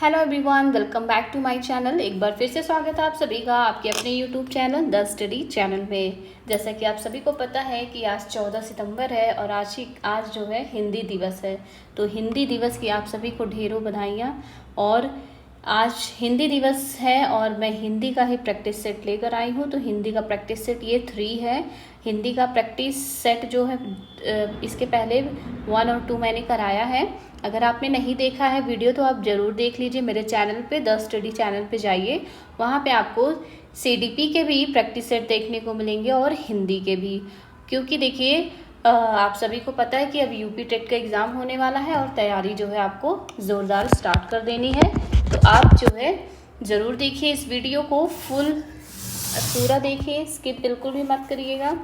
Hello everyone, welcome back to my channel. एक बार फिर से स्वागत है आप सभी का आपके अपने YouTube channel the study channel में। जैसा कि आप सभी को पता है कि आज 14 सितंबर है और आज जो है हिंदी दिवस है। तो हिंदी दिवस की आप सभी को ढेरों बधाइयाँ। और आज हिंदी दिवस है और मैं हिंदी का ही प्रैक्टिस सेट लेकर आई हूँ। तो हिंदी का प्रैक्टिस सेट ये 3 है। हिंदी का प्रैक्टिस सेट जो है इसके पहले 1 और 2 मैंने कराया है। अगर आपने नहीं देखा है वीडियो तो आप ज़रूर देख लीजिए। मेरे चैनल पे द स्टडी चैनल पे जाइए, वहाँ पे आपको सीडीपी के भी प्रैक्टिस सेट देखने को मिलेंगे और हिंदी के भी। क्योंकि देखिए आप सभी को पता है कि अब यूपी टेट का एग्ज़ाम होने वाला है और तैयारी जो है आपको ज़ोरदार स्टार्ट कर देनी है। तो आप जो है ज़रूर देखिए इस वीडियो को, फुल पूरा देखिए, स्किप बिल्कुल भी मत करिएगा।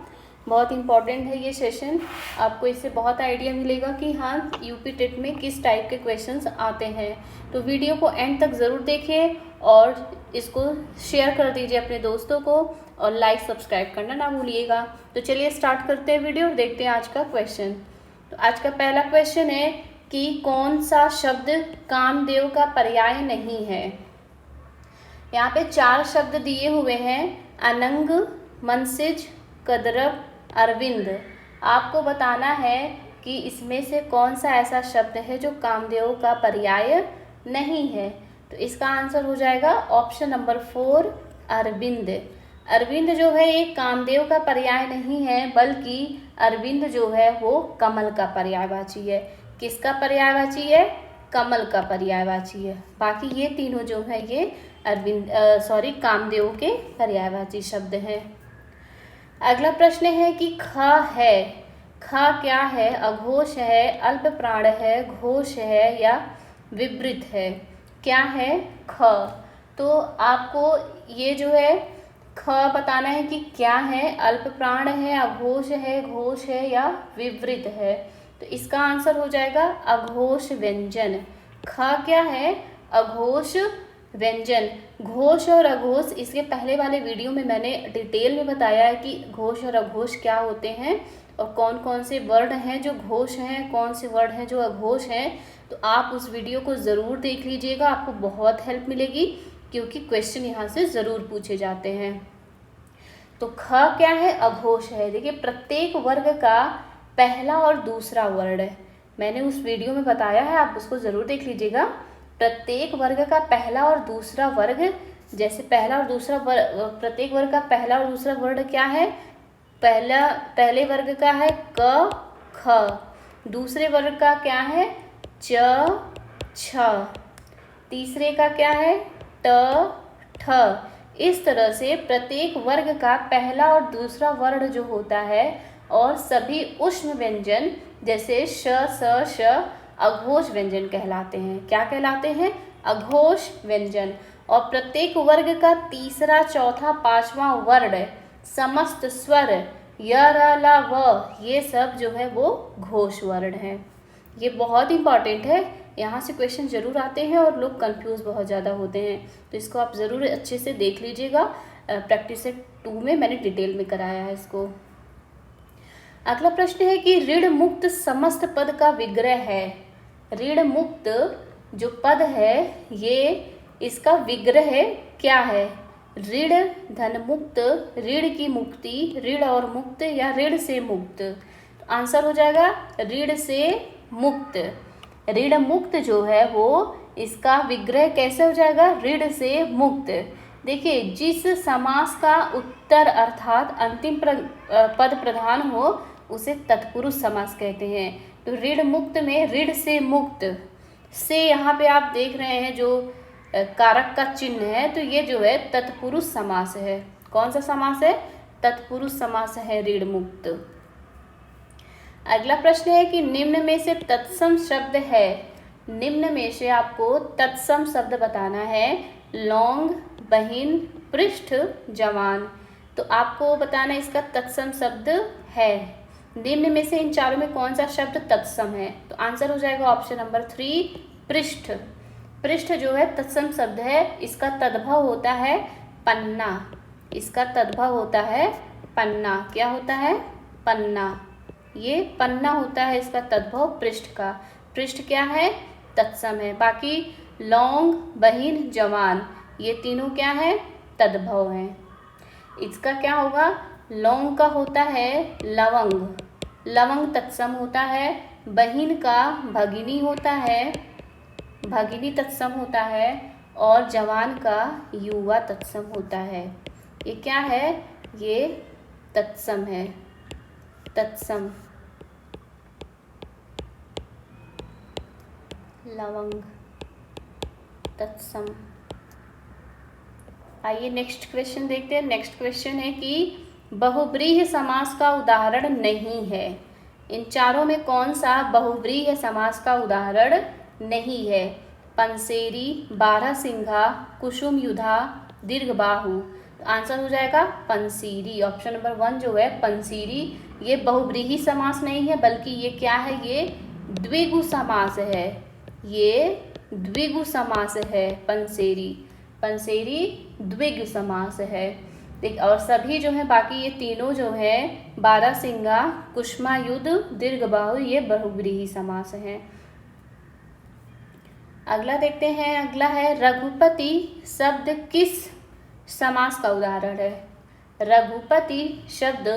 बहुत इंपॉर्टेंट है ये सेशन। आपको इससे बहुत आइडिया मिलेगा कि हाँ यूपी टेट में किस टाइप के क्वेश्चंस आते हैं। तो वीडियो को एंड तक ज़रूर देखिए और इसको शेयर कर दीजिए अपने दोस्तों को और लाइक सब्सक्राइब करना ना भूलिएगा। तो चलिए स्टार्ट करते हैं वीडियो और देखते हैं आज का क्वेश्चन। तो आज का पहला क्वेश्चन है कि कौन सा शब्द कामदेव का पर्याय नहीं है। यहाँ पे 4 शब्द दिए हुए हैं, अनंग, मनसिज, कदरव, अरविंद। आपको बताना है कि इसमें से कौन सा ऐसा शब्द है जो कामदेव का पर्याय नहीं है। तो इसका आंसर हो जाएगा ऑप्शन नंबर 4, अरविंद। अरविंद जो है ये कामदेव का पर्याय नहीं है, बल्कि अरविंद जो है वो कमल का पर्यायवाची है। किसका पर्यायवाची है? कमल का पर्यायवाची है। बाकी ये तीनों जो है ये कामदेव के पर्यायवाची शब्द हैं। अगला प्रश्न है कि ख है। ख क्या है? अघोष है, अल्प प्राण है, घोष है या विवृत है? क्या है ख? तो आपको ये जो है ख बताना है कि क्या है, अल्प प्राण है, अघोष है, घोष है या विवृत है। तो इसका आंसर हो जाएगा अघोष व्यंजन। ख क्या है? अघोष व्यंजन। घोष और अघोष इसके पहले वाले वीडियो में मैंने डिटेल में बताया है कि घोष और अघोष क्या होते हैं और कौन कौन से वर्ड हैं जो घोष हैं, कौन से वर्ड हैं जो अघोष हैं। तो आप उस वीडियो को ज़रूर देख लीजिएगा, आपको बहुत हेल्प मिलेगी क्योंकि क्वेश्चन यहाँ से ज़रूर पूछे जाते हैं। तो ख क्या है? अघोष है। देखिए प्रत्येक वर्ग का पहला और दूसरा वर्ड है, मैंने उस वीडियो में बताया है, आप उसको ज़रूर देख लीजिएगा। प्रत्येक वर्ग का पहला और दूसरा वर्ग, जैसे पहला और दूसरा वर्ग, प्रत्येक वर्ग का पहला और दूसरा वर्ग क्या है? पहले वर्ग का है क ख, दूसरे वर्ग का क्या है? च छ, तीसरे का क्या है? ट ठ। इस तरह से प्रत्येक वर्ग का पहला और दूसरा वर्ण जो होता है और सभी ऊष्म व्यंजन जैसे श, स, श अघोष व्यंजन कहलाते हैं। क्या कहलाते हैं? अघोष व्यंजन। और प्रत्येक वर्ग का तीसरा, चौथा, पांचवा वर्ण समस्त स्वर य, र, ल, व ये सब जो है वो घोष वर्ण है। ये बहुत इंपॉर्टेंट है, यहाँ से क्वेश्चन जरूर आते हैं और लोग कंफ्यूज बहुत ज़्यादा होते हैं। तो इसको आप ज़रूर अच्छे से देख लीजिएगा। प्रैक्टिस सेट 2 में मैंने डिटेल में कराया है इसको। अगला प्रश्न है कि ऋण मुक्त समस्त पद का विग्रह है। ऋण मुक्त जो पद है ये इसका विग्रह क्या है? ऋण, धन मुक्त, ऋण की मुक्ति, ऋण और मुक्त या ऋण से मुक्त। तो आंसर हो जाएगा ऋण से मुक्त। ऋण मुक्त जो है वो इसका विग्रह कैसे हो जाएगा? ऋण से मुक्त। देखिए जिस समास का उत्तर अर्थात अंतिम पद प्रधान हो उसे तत्पुरुष समास कहते हैं। तो ऋण मुक्त में ऋण से मुक्त से यहाँ पे आप देख रहे हैं जो कारक का चिन्ह है, तो ये जो है तत्पुरुष समास है। कौन सा समास है? तत्पुरुष समास है ऋण मुक्त। अगला प्रश्न है कि निम्न में से तत्सम शब्द है। निम्न में से आपको तत्सम शब्द बताना है। लौंग, बहिन, पृष्ठ, जवान। तो आपको बताना इसका तत्सम शब्द है। निम्न में से इन चारों में कौन सा शब्द तत्सम है? तो आंसर हो जाएगा ऑप्शन नंबर 3, पृष्ठ। पृष्ठ जो है तत्सम शब्द है। इसका तद्भव होता है पन्ना। इसका तद्भव होता है पन्ना। क्या होता है? पन्ना। ये पन्ना होता है इसका तद्भव पृष्ठ का। पृष्ठ क्या है? तत्सम है। बाकी लौंग, बहिन, जवान ये तीनों क्या है, तद्भव हैं। इसका क्या होगा, लौंग का होता है लवंग, लवंग तत्सम होता है। बहिन का भगिनी होता है, भगिनी तत्सम होता है। और जवान का युवा तत्सम होता है। ये क्या है, ये तत्सम है, तत्सम, लवंग तत्सम। आइए नेक्स्ट क्वेश्चन देखते हैं। नेक्स्ट क्वेश्चन है कि बहुव्रीहि समास का उदाहरण नहीं है। इन चारों में कौन सा बहुव्रीहि समास का उदाहरण नहीं है। पंसेरी, बारहसिंघा, कुसुमयुधा, दीर्घबाहु। आंसर हो जाएगा पंसीरी। ऑप्शन नंबर 1 जो है पंसीरी, ये बहुव्रीहि समास नहीं है, बल्कि ये क्या है, ये द्विगु समास है। ये द्विगु समास है पंसेरी, पंसेरी द्विगु समास है। देख, और सभी जो है बाकी ये तीनों जो है बारहसिंघा, कुसुमयुध, दीर्घबाहु ये बहुव्रीहि समास हैं। अगला देखते हैं। अगला है रघुपति शब्द किस समास का उदाहरण है। रघुपति शब्द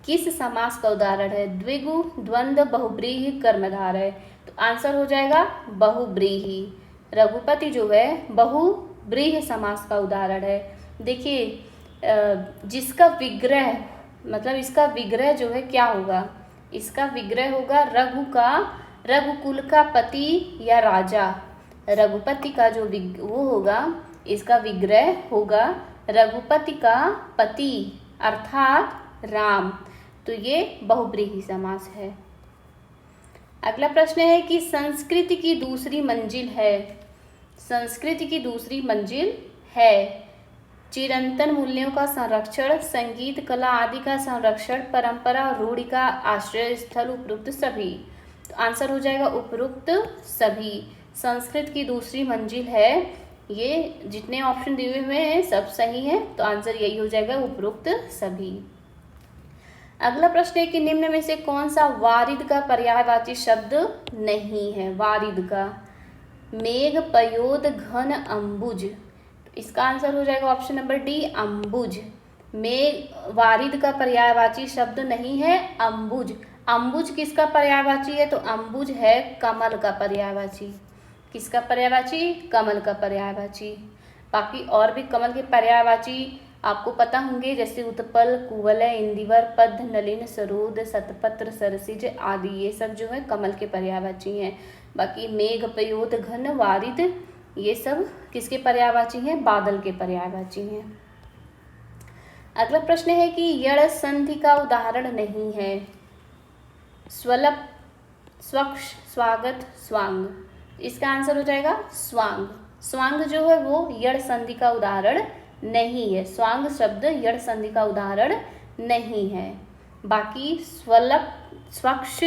किस समास का उदाहरण है। द्विगु, द्वंद्व, बहुव्रीहि, कर्मधार है। तो आंसर हो जाएगा बहुव्रीहि। रघुपति जो है बहुव्रीहि समास का उदाहरण है। देखिए, जिसका विग्रह, मतलब इसका विग्रह जो है क्या होगा, इसका विग्रह होगा रघु का, रघुकुल का पति या राजा। रघुपति का जो वो होगा, इसका विग्रह होगा रघुपति का पति अर्थात राम। तो ये बहुव्रीहि समास है। अगला प्रश्न है कि संस्कृति की दूसरी मंजिल है। संस्कृति की दूसरी मंजिल है चिरंतन मूल्यों का संरक्षण, संगीत, कला आदि का संरक्षण, परंपरा, रूढ़ि का आश्रय स्थल, उपरोक्त सभी। तो आंसर हो जाएगा उपरोक्त सभी। संस्कृत की दूसरी मंजिल है, ये जितने ऑप्शन दिए हुए हैं सब सही है, तो आंसर यही हो जाएगा उपरोक्त सभी। अगला प्रश्न है कि निम्न में से कौन सा वारिद का पर्यायवाची शब्द नहीं है। वारिद का मेघ, पयोद, घन, अम्बुज। इसका आंसर हो जाएगा ऑप्शन नंबर डी, अम्बुज। मेघ वारिद का पर्यायवाची शब्द नहीं है अम्बुज। अम्बुज किसका पर्यायवाची है, तो अम्बुज है कमल का पर्यायवाची। किसका पर्यायवाची, कमल का पर्यायवाची। बाकी और भी कमल के पर्यायवाची आपको पता होंगे, जैसे उत्पल, कुवलय, इंदिवर, पद्म, नलिन, सरोद, शतपत्र, सरसिज आदि, ये सब जो है कमल के पर्यायवाची हैं। बाकी मेघ, पयोद, घन, वारिद ये सब किसके पर्यायवाची हैं, बादल के पर्यायवाची हैं। अगला प्रश्न है कि यड़ संधि का उदाहरण नहीं है। स्वलप, स्वच्छ, स्वागत, स्वांग। इसका आंसर हो जाएगा स्वांग। स्वांग जो है वो यड़ संधि का उदाहरण नहीं है। स्वांग शब्द यड़ संधि का उदाहरण नहीं है। बाकी स्वलप, स्वच्छ,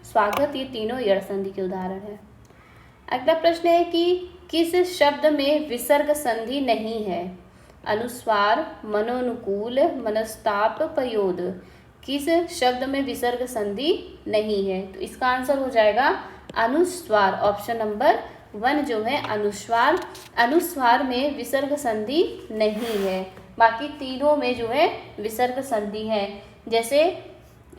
स्वागत ये तीनों यड़ संधि के उदाहरण है। अगला प्रश्न है कि किस शब्द में विसर्ग संधि नहीं है। अनुस्वार, मनोनुकूल, मनस्ताप, पयोद। किस शब्द में विसर्ग संधि नहीं है, तो इसका आंसर हो जाएगा अनुस्वार। ऑप्शन नंबर 1 जो है अनुस्वार। अनुस्वार में विसर्ग संधि नहीं है। बाकी तीनों में जो है विसर्ग संधि है। जैसे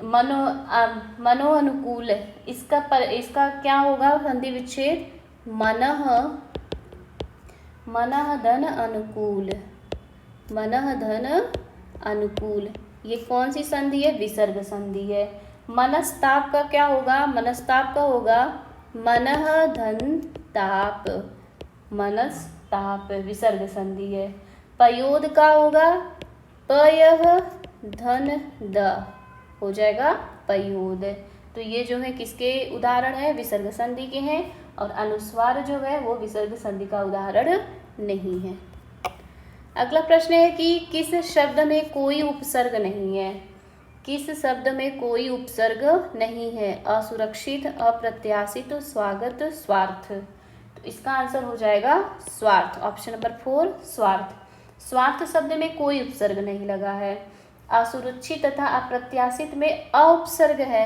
मनो अनुकूल, इसका क्या होगा संधि विच्छेद, मनः, मनः धन अनुकूल, मनः धन अनुकूल। ये कौन सी संधि है, विसर्ग संधि है। मनस्ताप का क्या होगा, मनस्ताप का होगा मनः धन ताप, मनस्ताप विसर्ग संधि है। पयोद का होगा पयः धन द, हो जाएगा पयोद। तो ये जो है किसके उदाहरण है, विसर्ग संधि के हैं। और अनुस्वार जो है वो विसर्ग संधि का उदाहरण नहीं है। अगला प्रश्न है कि किस शब्द में कोई उपसर्ग नहीं है। किस शब्द में कोई उपसर्ग नहीं है। असुरक्षित, अप्रत्याशित, स्वागत, स्वार्थ। तो इसका आंसर हो जाएगा स्वार्थ। ऑप्शन नंबर 4 स्वार्थ। स्वार्थ शब्द में कोई उपसर्ग नहीं लगा है। असुरक्षित तथा अप्रत्याशित में अउपसर्ग है।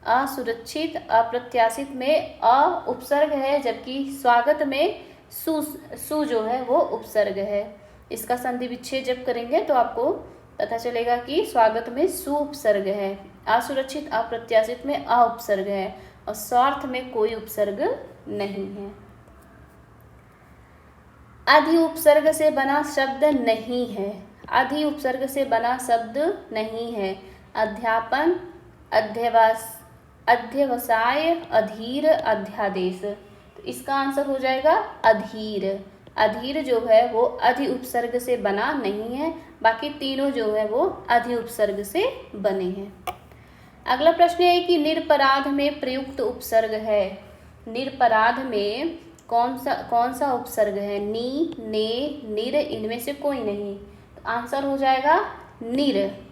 असुरक्षित अप्रत्याशित में अ उपसर्ग है, जबकि स्वागत में सु जो है वो उपसर्ग है। इसका संधि विच्छेद जब करेंगे तो आपको पता चलेगा कि स्वागत में सु उपसर्ग है, असुरक्षित अप्रत्याशित में अ उपसर्ग है और स्वार्थ में कोई उपसर्ग नहीं है। अधि उपसर्ग से बना शब्द नहीं है, अधि उपसर्ग से बना शब्द नहीं है। अध्यापन, अध्यवसाय, अधीर, अध्यादेश। तो इसका आंसर हो जाएगा अधीर। अधीर जो है वो अधि उपसर्ग से बना नहीं है, बाकी तीनों जो है वो अधि उपसर्ग से बने हैं। अगला प्रश्न है कि निरपराध में प्रयुक्त उपसर्ग है। निरपराध में कौन सा उपसर्ग है? नी, ने, निर, इनमें से कोई नहीं। तो आंसर हो जाएगा निर।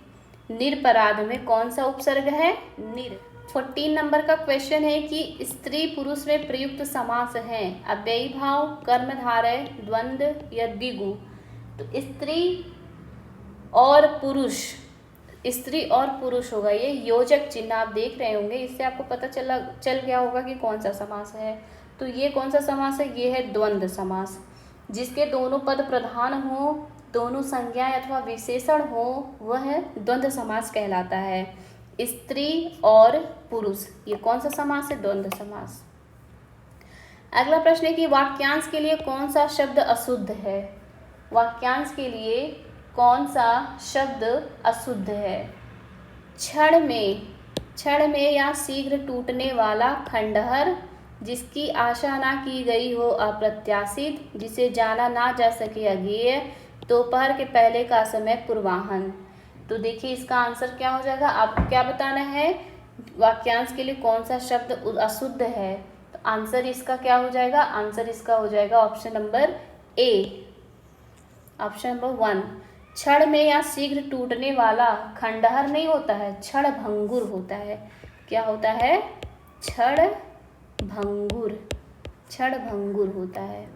निरपराध में कौन सा उपसर्ग है? निर। 14 नंबर का क्वेश्चन है कि स्त्री पुरुष में प्रयुक्त समास हैं अव्ययी भाव, कर्मधारय, द्वंद्व या द्विगु। तो स्त्री और पुरुष, स्त्री और पुरुष होगा, ये योजक चिन्ह आप देख रहे होंगे, इससे आपको पता चल गया होगा कि कौन सा समास है। तो ये कौन सा समास है? ये है द्वंद्व समास, जिसके दोनों पद प्रधान हो, दोनों संज्ञा अथवा विशेषण हो, वह द्वंद्व समास कहलाता है। स्त्री और पुरुष, ये कौन सा समास है? द्वंद्व समास। अगला प्रश्न है कि वाक्यांश के लिए कौन सा शब्द अशुद्ध है? वाक्यांश के लिए कौन सा शब्द अशुद्ध है? क्षण में या शीघ्र टूटने वाला, खंडहर, जिसकी आशा ना की गई हो, अप्रत्याशित, जिसे जाना ना जा सके, अज्ञेय, दोपहर के पहले का समय, पूर्वाह्न। तो देखिए इसका आंसर क्या हो जाएगा, आपको क्या बताना है? वाक्यांश के लिए कौन सा शब्द अशुद्ध है? तो आंसर इसका क्या हो जाएगा? आंसर इसका हो जाएगा option number A, option number 1। क्षण में या शीघ्र टूटने वाला, खंडहर नहीं होता है, क्षण भंगुर होता है। क्या होता है? क्षण भंगुर होता है।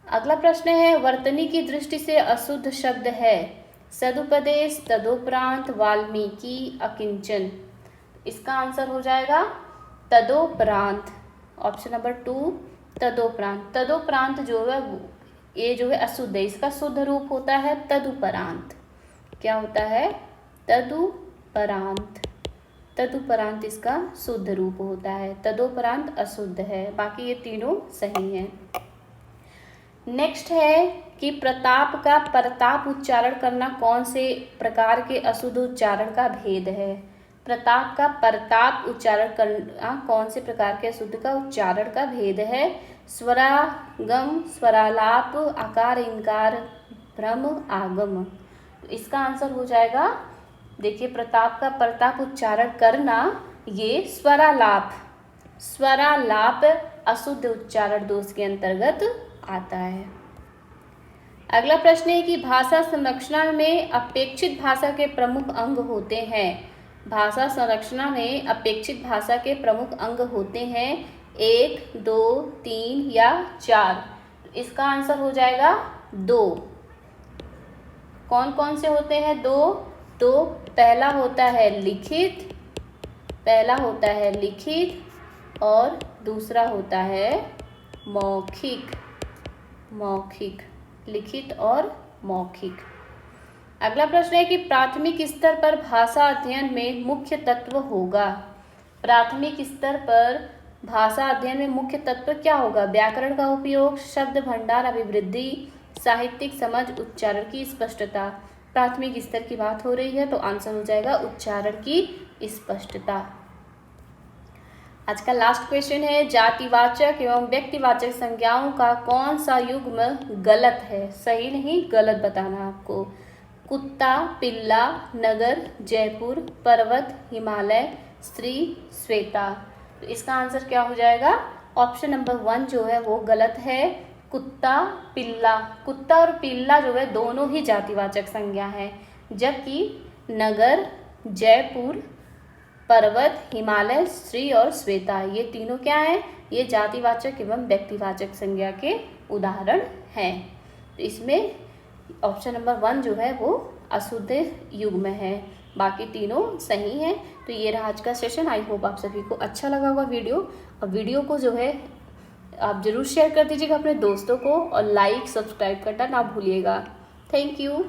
अगला प्रश्न है वर्तनी की दृष्टि से अशुद्ध शब्द है सदुपदेश, तदोपरांत, वाल्मीकि, अकिंचन। इसका आंसर हो जाएगा तदोपरांत, ऑप्शन नंबर 2 तदोपरांत। तदोपरांत जो है ये जो है अशुद्ध है, इसका शुद्ध रूप होता है तदुपरांत। क्या होता है? तदुपरांत। तदुपरांत इसका शुद्ध रूप होता है, तदोपरांत अशुद्ध है, बाकी ये तीनों सही हैं। नेक्स्ट है कि प्रताप का परताप उच्चारण करना कौन से प्रकार के अशुद्ध उच्चारण का भेद है? प्रताप का परताप उच्चारण करना कौन से प्रकार के अशुद्ध का उच्चारण का भेद है? स्वरागम, स्वरालाप, आकार, इंकार, भ्रम, आगम। तो इसका आंसर हो जाएगा, देखिए प्रताप का परताप उच्चारण करना, ये स्वरालाप अशुद्ध उच्चारण दोष के अंतर्गत आता है। अगला प्रश्न है कि भाषा संरचना में अपेक्षित भाषा के प्रमुख अंग होते हैं। भाषा संरचना में अपेक्षित भाषा के प्रमुख अंग होते हैं 1, 2, 3 या 4। तो इसका आंसर हो जाएगा 2। कौन कौन से होते हैं 2? तो पहला होता है लिखित और दूसरा होता है मौखिक। लिखित और मौखिक। अगला प्रश्न है कि प्राथमिक स्तर पर भाषा अध्ययन में मुख्य तत्व होगा। प्राथमिक स्तर पर भाषा अध्ययन में मुख्य तत्व क्या होगा? व्याकरण का उपयोग, शब्द भंडार अभिवृद्धि, साहित्यिक समझ, उच्चारण की स्पष्टता। प्राथमिक स्तर की बात हो रही है तो आंसर हो जाएगा उच्चारण की स्पष्टता। आज का लास्ट क्वेश्चन है जातिवाचक एवं व्यक्तिवाचक संज्ञाओं का कौन सा युग्म गलत है? सही नहीं गलत बताना आपको। कुत्ता, पिल्ला, नगर, जयपुर, पर्वत, हिमालय, स्त्री, श्वेता। तो इसका आंसर क्या हो जाएगा? ऑप्शन नंबर 1 जो है वो गलत है। कुत्ता, पिल्ला। कुत्ता और पिल्ला जो है दोनों ही जातिवाचक संज्ञा है, जबकि नगर, जयपुर, पर्वत, हिमालय, स्त्री और श्वेता ये तीनों क्या हैं? ये जातिवाचक एवं व्यक्तिवाचक संज्ञा के उदाहरण हैं। तो इसमें ऑप्शन नंबर 1 जो है वो अशुद्ध युग्म है। बाकी तीनों सही हैं। तो ये रहा आज का सेशन। आई होप आप सभी को अच्छा लगा होगा वीडियो। और वीडियो को जो है आप ज़रूर शेयर कर दीजिएगा अपने दोस्तों को, और लाइक सब्सक्राइब करना ना भूलिएगा। Thank you.